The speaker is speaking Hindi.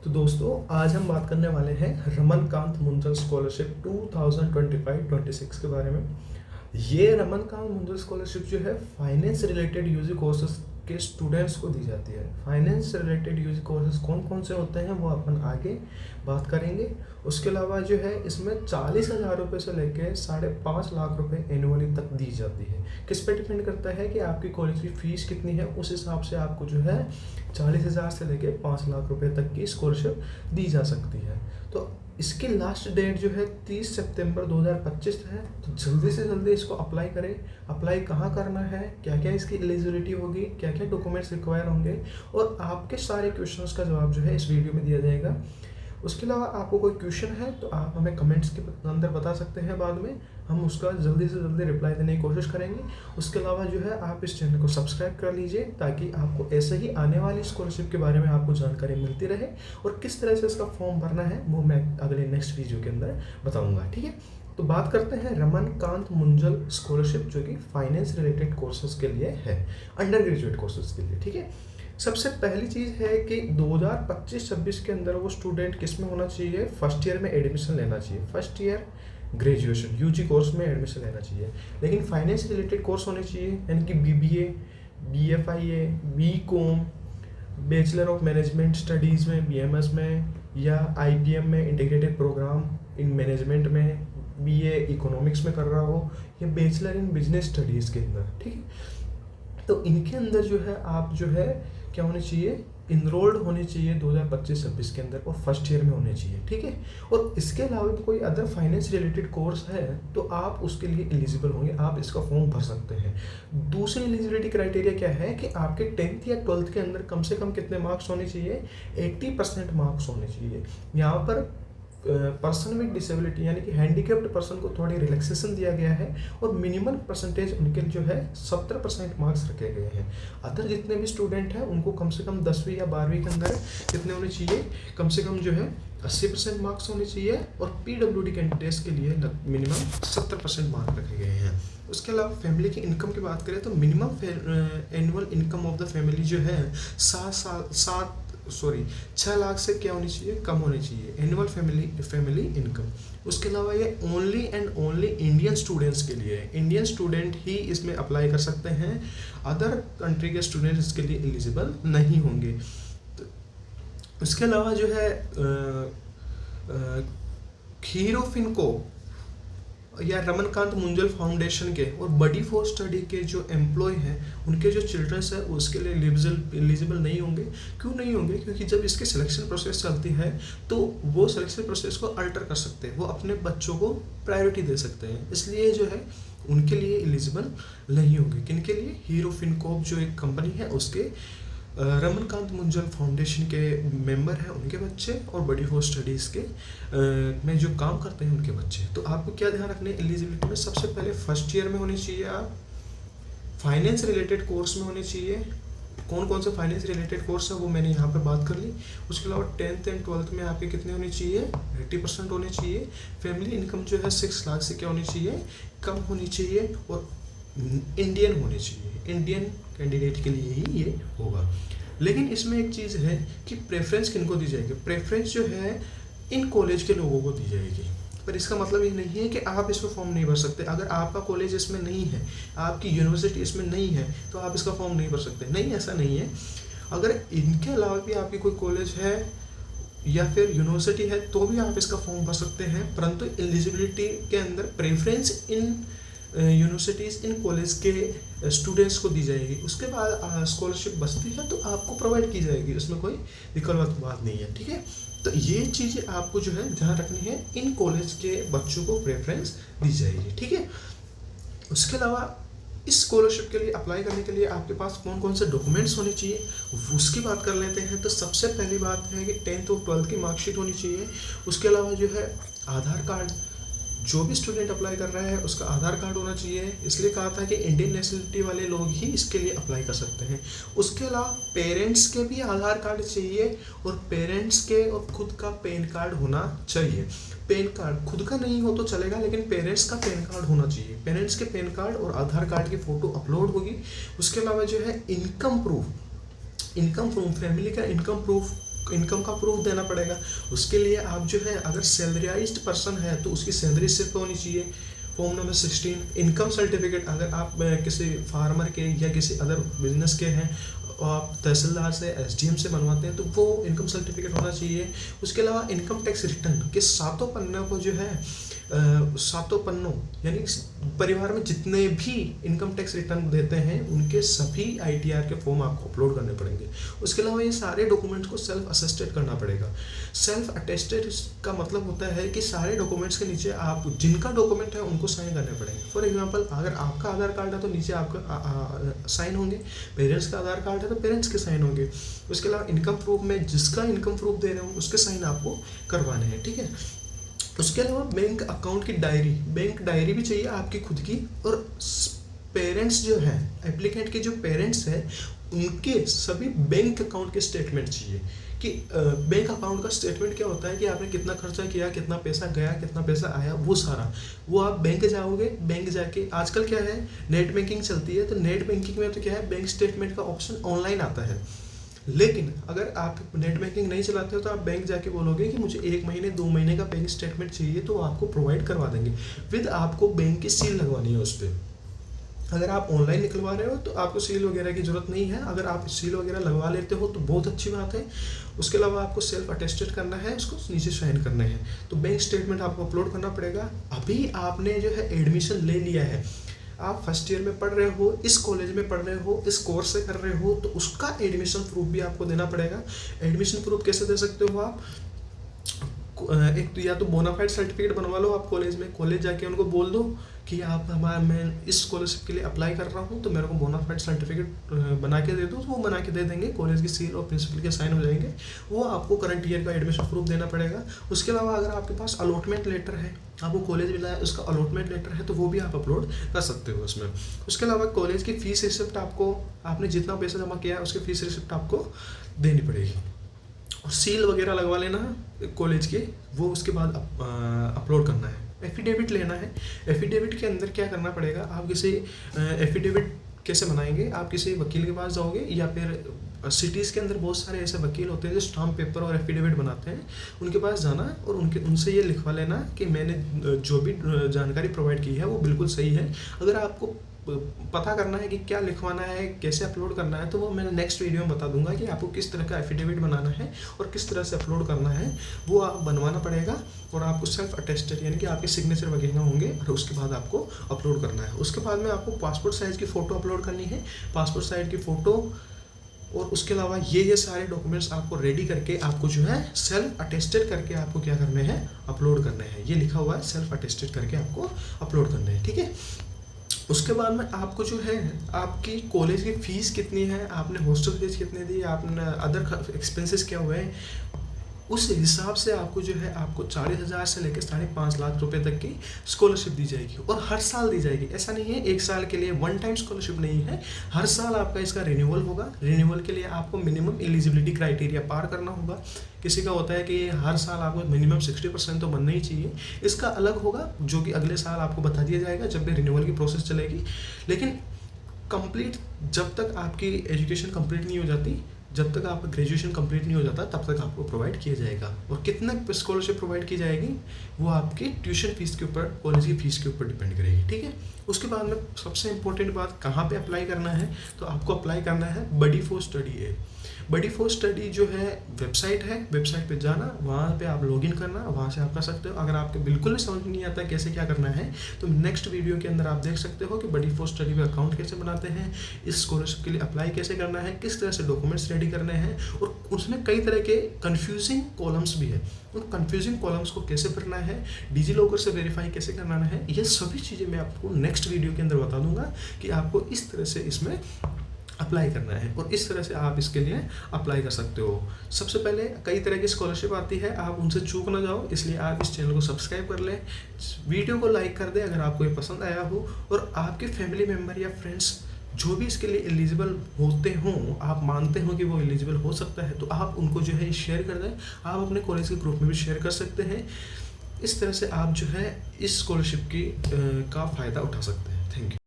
तो दोस्तों आज हम बात करने वाले हैं रमनकांत मुंजल स्कॉलरशिप 2025-26 के बारे में। ये रमनकांत मुंजल स्कॉलरशिप जो है फाइनेंस रिलेटेड यूजी कोर्सेज के स्टूडेंट्स को दी जाती है। फाइनेंस रिलेटेड यूजी कोर्सेज कौन कौन से होते हैं वो अपन आगे बात करेंगे। उसके अलावा जो है इसमें 40,000 रुपये से लेकर 5.5 लाख रुपए एनुअली तक दी जाती है। किस पे डिपेंड करता है कि आपकी कॉलेज की फ़ीस कितनी है, उस हिसाब से आपको जो है 40,000 से लेकर 5 लाख रुपए तक की स्कॉलरशिप दी जा सकती है। तो इसकी लास्ट डेट जो है 30 सितंबर 2025 है। तो जल्दी से जल्दी इसको अप्लाई करें। अप्लाई कहाँ करना है, क्या क्या इसकी एलिजिबिलिटी होगी, क्या क्या डॉक्यूमेंट्स रिक्वायर होंगे और आपके सारे क्वेश्चंस का जवाब जो है इस वीडियो में दिया जाएगा। उसके अलावा आपको कोई क्वेश्चन है तो आप हमें कमेंट्स के अंदर बता सकते हैं, बाद में हम उसका जल्दी से जल्दी रिप्लाई देने की कोशिश करेंगे। उसके अलावा जो है आप इस चैनल को सब्सक्राइब कर लीजिए ताकि आपको ऐसे ही आने वाली स्कॉलरशिप के बारे में आपको जानकारी मिलती रहे और किस तरह से इसका फॉर्म भरना है वो मैं अगले नेक्स्ट वीडियो के अंदर बताऊँगा। ठीक है, तो बात करते हैं रमनकांत मुंजल स्कॉलरशिप जो कि फाइनेंस रिलेटेड कोर्सेज के लिए है, अंडर ग्रेजुएट कोर्सेज के लिए। ठीक है, सबसे पहली चीज़ है कि 2025-26 के अंदर वो स्टूडेंट किस में होना चाहिए, फर्स्ट ईयर में एडमिशन लेना चाहिए। First year graduation UG course में एडमिशन लेना चाहिए, लेकिन फाइनेंस रिलेटेड कोर्स होने चाहिए, यानी कि BBA, BFIA, BCom, bachelor of management studies में, बीएमएस में, या आईपीएम में, इंटीग्रेटेड प्रोग्राम इन मैनेजमेंट में, बीए इकोनॉमिक्स में कर रहा हो, या बैचलर इन बिजनेस स्टडीज़ के अंदर। ठीक है, तो इनके अंदर जो है आप जो है क्या होने चाहिए, इनरोल्ड होने चाहिए 2025-26 के अंदर और फर्स्ट ईयर में होने चाहिए। ठीक है, और इसके अलावा भी कोई अदर फाइनेंस रिलेटेड कोर्स है तो आप उसके लिए एलिजिबल होंगे, आप इसका फॉर्म भर सकते हैं। दूसरी एलिजिबिलिटी क्राइटेरिया क्या है कि आपके 10th या 12th के अंदर कम से कम कितने मार्क्स होने चाहिए, 80% मार्क्स होने चाहिए। यहाँ पर पर्सन विद डिसेबिलिटी यानी कि हैंडीकेप्ड पर्सन को थोड़ी रिलैक्सेशन दिया गया है और मिनिमम परसेंटेज उनके जो है 70% मार्क्स रखे गए हैं। अदर जितने भी स्टूडेंट हैं उनको कम से कम 10वीं या 12वीं के अंदर कितने होने चाहिए, कम से कम जो है 80% मार्क्स होने चाहिए और पीडब्ल्यूडी कैंडिडेट्स के लिए मिनिमम 70% मार्क रखे गए हैं। उसके अलावा फैमिली की इनकम की बात करें तो minimum annual income of the family जो है 6 लाख से क्या होनी चाहिए, कम होनी चाहिए एनुअल फैमिली इनकम। उसके अलावा ये only and only Indian students के लिए है, इंडियन स्टूडेंट ही इसमें अप्लाई कर सकते हैं, अदर कंट्री के स्टूडेंट्स इसके लिए एलिजिबल नहीं होंगे। तो उसके अलावा जो है हीरो फिनको या रमनकांत मुंजल फाउंडेशन के और बडी फॉर स्टडी के जो एम्प्लॉय हैं उनके जो चिल्ड्रंस है उसके लिए एलिजिबल नहीं होंगे। क्यों नहीं होंगे, क्योंकि जब इसकी सिलेक्शन प्रोसेस चलती है तो वो सिलेक्शन प्रोसेस को अल्टर कर सकते हैं, वो अपने बच्चों को प्रायोरिटी दे सकते हैं, इसलिए जो है उनके लिए एलिजिबल नहीं होंगे। किनके लिए, हीरो फिनकॉप जो एक कंपनी है उसके रमनकांत मुंजल फाउंडेशन के मेंबर हैं उनके बच्चे और बडी फॉर स्टडीज़ के में जो काम करते हैं उनके बच्चे। तो आपको क्या ध्यान रखना है एलिजिबिलिटी में, सबसे पहले फर्स्ट ईयर में होने चाहिए, आप फाइनेंस रिलेटेड कोर्स में होने चाहिए। कौन कौन से फाइनेंस रिलेटेड कोर्स है वो मैंने यहाँ पर बात कर ली। उसके अलावा 10th एंड 12th में आपके कितने होने चाहिए, 80% होने चाहिए। फैमिली इनकम जो है 6 लाख से क्या होनी चाहिए, कम होनी चाहिए और इंडियन होने चाहिए। इंडियन कैंडिडेट के लिए ही ये होगा। लेकिन इसमें एक चीज़ है कि प्रेफरेंस किनको दी जाएगी, प्रेफरेंस जो है इन कॉलेज के लोगों को दी जाएगी। पर इसका मतलब ये नहीं है कि आप इसमें फॉर्म नहीं भर सकते। अगर आपका कॉलेज इसमें नहीं है, आपकी यूनिवर्सिटी इसमें नहीं है तो आप इसका फॉर्म नहीं भर सकते, नहीं, ऐसा नहीं है। अगर इनके अलावा भी आपकी कोई कॉलेज है या फिर यूनिवर्सिटी है तो भी आप इसका फॉर्म भर सकते हैं, परंतु एलिजिबिलिटी के अंदर preference in universities in college के स्टूडेंट्स को दी जाएगी। उसके बाद स्कॉलरशिप बचती है तो आपको प्रोवाइड की जाएगी, उसमें कोई दिक्कत बात नहीं है। ठीक है, तो ये चीज़ें आपको जो है ध्यान रखनी है, इन कॉलेज के बच्चों को प्रेफरेंस दी जाएगी। ठीक है, उसके अलावा इस स्कॉलरशिप के लिए अप्लाई करने के लिए आपके पास कौन कौन से डॉक्यूमेंट्स होने चाहिए उसकी बात कर लेते हैं। तो सबसे पहली बात है कि 10th और 12th की मार्कशीट होनी चाहिए। उसके अलावा जो है आधार कार्ड, जो भी स्टूडेंट अप्लाई कर रहा है उसका आधार कार्ड होना चाहिए। इसलिए कहा था कि इंडियन नेशनलिटी वाले लोग ही इसके लिए अप्लाई कर सकते हैं। उसके अलावा पेरेंट्स के भी आधार कार्ड चाहिए और पेरेंट्स के और खुद का पैन कार्ड होना चाहिए। पैन कार्ड खुद का नहीं हो तो चलेगा, लेकिन पेरेंट्स का पैन कार्ड होना चाहिए। पेरेंट्स के पैन कार्ड और आधार कार्ड की फ़ोटो अपलोड होगी। उसके अलावा जो है इनकम प्रूफ, फैमिली का इनकम प्रूफ इनकम का प्रूफ देना पड़ेगा। उसके लिए आप जो है अगर सैलरीज पर्सन है तो उसकी सैलरी सिर्फ होनी चाहिए। फॉर्म नंबर 16 इनकम सर्टिफिकेट, अगर आप किसी फार्मर के या किसी अदर बिजनेस के हैं और आप तहसीलदार से एसडीएम से बनवाते हैं तो वो इनकम सर्टिफिकेट होना चाहिए। उसके अलावा इनकम टैक्स रिटर्न के सातों पन्नों को जो है सातों पन्नों यानी परिवार में जितने भी इनकम टैक्स रिटर्न देते हैं उनके सभी आईटीआर के फॉर्म आपको अपलोड करने पड़ेंगे। उसके अलावा ये सारे डॉक्यूमेंट्स को सेल्फ अटेस्टेड करना पड़ेगा। सेल्फ अटेस्टेड का मतलब होता है कि सारे डॉक्यूमेंट्स के नीचे आप जिनका डॉक्यूमेंट है उनको साइन करने पड़ेंगे। फॉर एग्जांपल अगर आपका आधार कार्ड है तो नीचे आपका साइन होंगे, पेरेंट्स का आधार कार्ड है तो पेरेंट्स के साइन होंगे। उसके अलावा इनकम प्रूफ में जिसका इनकम प्रूफ दे रहे हो उसके साइन आपको करवाने हैं, ठीक है। उसके अलावा बैंक अकाउंट की डायरी, बैंक डायरी भी चाहिए आपकी खुद की। और पेरेंट्स जो है एप्लीकेंट के जो पेरेंट्स हैं उनके सभी बैंक अकाउंट के स्टेटमेंट चाहिए। कि बैंक अकाउंट का स्टेटमेंट क्या होता है कि आपने कितना खर्चा किया, कितना पैसा गया, कितना पैसा आया, वो सारा वो आप बैंक जाओगे, बैंक जाके आजकल क्या है नेट बैंकिंग चलती है तो नेट बैंकिंग में तो क्या है बैंक स्टेटमेंट का ऑप्शन ऑनलाइन आता है। लेकिन अगर आप नेट बैंकिंग नहीं चलाते हो तो आप बैंक जाके बोलोगे कि मुझे 1 महीने 2 महीने का बैंक स्टेटमेंट चाहिए तो आपको प्रोवाइड करवा देंगे। विद आपको बैंक की सील लगवानी है उस पर। अगर आप ऑनलाइन निकलवा रहे हो तो आपको सील वगैरह की जरूरत नहीं है। अगर आप सील वगैरह लगवा लेते हो तो बहुत अच्छी बात है। उसके अलावा आपको सेल्फ अटेस्टेड करना है, उसको नीचे साइन करने हैं। तो बैंक स्टेटमेंट आपको अपलोड करना पड़ेगा। अभी आपने जो है एडमिशन ले लिया है, आप फर्स्ट ईयर में पढ़ रहे हो, इस कॉलेज में पढ़ रहे हो, इस कोर्स से कर रहे हो तो उसका एडमिशन प्रूफ भी आपको देना पड़ेगा। एडमिशन प्रूफ कैसे दे सकते हो आप? एक तो या तो बोनाफाइड सर्टिफिकेट बनवा लो आप कॉलेज में, कॉलेज जाके उनको बोल दो कि आप मैं इस स्कॉलरशिप के लिए अप्लाई कर रहा हूँ तो मेरे को बोनाफाइड सर्टिफिकेट बना के दे दो, तो वो बना के दे देंगे। कॉलेज की सील और प्रिंसिपल के साइन हो जाएंगे। वो आपको करंट ईयर का एडमिशन प्रूफ देना पड़ेगा। उसके अलावा अगर आपके पास अलॉटमेंट लेटर है, आपको कॉलेज मिला है उसका अलॉटमेंट लेटर है तो वो भी आप अपलोड कर सकते हो उसमें। उसके अलावा कॉलेज की फीस रिसिप्ट आपको, आपने जितना पैसा जमा किया है उसकी फीस रिसिप्ट आपको देनी पड़ेगी। सील वगैरह लगवा लेना है कॉलेज के, वो उसके बाद अपलोड करना है। एफिडेविट लेना है। एफिडेविट के अंदर क्या करना पड़ेगा, आप किसी एफिडेविट कैसे बनाएंगे, आप किसी वकील के पास जाओगे या फिर सिटीज़ के अंदर बहुत सारे ऐसे वकील होते हैं जो स्टाम्प पेपर और एफिडेविट बनाते हैं, उनके पास जाना और उनसे ये लिखवा लेना कि मैंने जो भी जानकारी प्रोवाइड की है वो बिल्कुल सही है। अगर आपको पता करना है कि क्या लिखवाना है, कैसे अपलोड करना है, तो वो मैं नेक्स्ट वीडियो में बता दूंगा कि आपको किस तरह का एफिडेविट बनाना है और किस तरह से अपलोड करना है। वो आप बनवाना पड़ेगा और आपको सेल्फ अटेस्टेड यानी कि आपके सिग्नेचर वगैरह होंगे और उसके बाद आपको अपलोड करना है। उसके बाद में आपको पासपोर्ट साइज़ की फ़ोटो अपलोड करनी है, पासपोर्ट साइज़ की फ़ोटो। और उसके अलावा ये सारे डॉक्यूमेंट्स आपको रेडी करके आपको जो है सेल्फ अटेस्टेड करके आपको क्या करने हैं, अपलोड करने हैं। ये लिखा हुआ है सेल्फ अटेस्टेड करके आपको अपलोड करने हैं, ठीक है। उसके बाद में आपको जो है आपकी कॉलेज की फ़ीस कितनी है, आपने हॉस्टल फीस कितनी दी, आपने अदर एक्सपेंसेस क्या हुए हैं, उस हिसाब से आपको जो है आपको 40,000 से लेकर 5.5 लाख रुपए तक की स्कॉलरशिप दी जाएगी और हर साल दी जाएगी। ऐसा नहीं है 1 साल के लिए वन टाइम स्कॉलरशिप नहीं है, हर साल आपका इसका रिन्यूअल होगा। रिन्यूअल के लिए आपको मिनिमम एलिजिबिलिटी क्राइटेरिया पार करना होगा। किसी का होता है कि हर साल आपको मिनिमम 60% तो बनना ही चाहिए, इसका अलग होगा जो कि अगले साल आपको बता दिया जाएगा जब भी रिन्यूअल की प्रोसेस चलेगी। लेकिन कंप्लीट जब तक आपकी एजुकेशन कंप्लीट नहीं हो जाती, जब तक आपका ग्रेजुएशन कंप्लीट नहीं हो जाता तब तक आपको प्रोवाइड किया जाएगा। और कितना स्कॉलरशिप प्रोवाइड की जाएगी वो आपकी ट्यूशन फीस के ऊपर, कॉलेज की फीस के ऊपर डिपेंड करेगी, ठीक है। उसके बाद में सबसे इंपॉर्टेंट बात कहाँ पे अप्लाई करना है, तो आपको अप्लाई करना है buddy for study app. Buddy for study जो है वेबसाइट है, वेबसाइट पे जाना, वहाँ पे आप लॉगिन करना, वहाँ से आप कर सकते हो। अगर आपको बिल्कुल भी समझ नहीं आता कैसे क्या करना है तो नेक्स्ट वीडियो के अंदर आप देख सकते हो कि बडी फॉर स्टडी में अकाउंट कैसे बनाते हैं, इस स्कॉलरशिप के लिए अप्लाई कैसे करना है, किस तरह से डॉक्यूमेंट्स रेडी करने हैं। और उसमें कई तरह के कन्फ्यूजिंग कॉलम्स भी है, उन कन्फ्यूजिंग कॉलम्स को कैसे भरना है, डिजी लॉकर से वेरीफाई कैसे करना है, ये सभी चीज़ें मैं आपको नेक्स्ट वीडियो के अंदर बता दूंगा कि आपको इस तरह से इसमें अप्लाई करना है और इस तरह से आप इसके लिए अप्लाई कर सकते हो। सबसे पहले कई तरह की स्कॉलरशिप आती है, आप उनसे चूक ना जाओ, इसलिए आप इस चैनल को सब्सक्राइब कर लें, वीडियो को लाइक कर दें अगर आपको ये पसंद आया हो। और आपके फैमिली मेम्बर या फ्रेंड्स जो भी इसके लिए एलिजिबल होते हों, आप मानते हो कि वो एलिजिबल हो सकता है, तो आप उनको जो है शेयर कर दें। आप अपने कॉलेज के ग्रुप में भी शेयर कर सकते हैं। इस तरह से आप जो है इस स्कॉलरशिप की का फ़ायदा उठा सकते हैं। Thank you.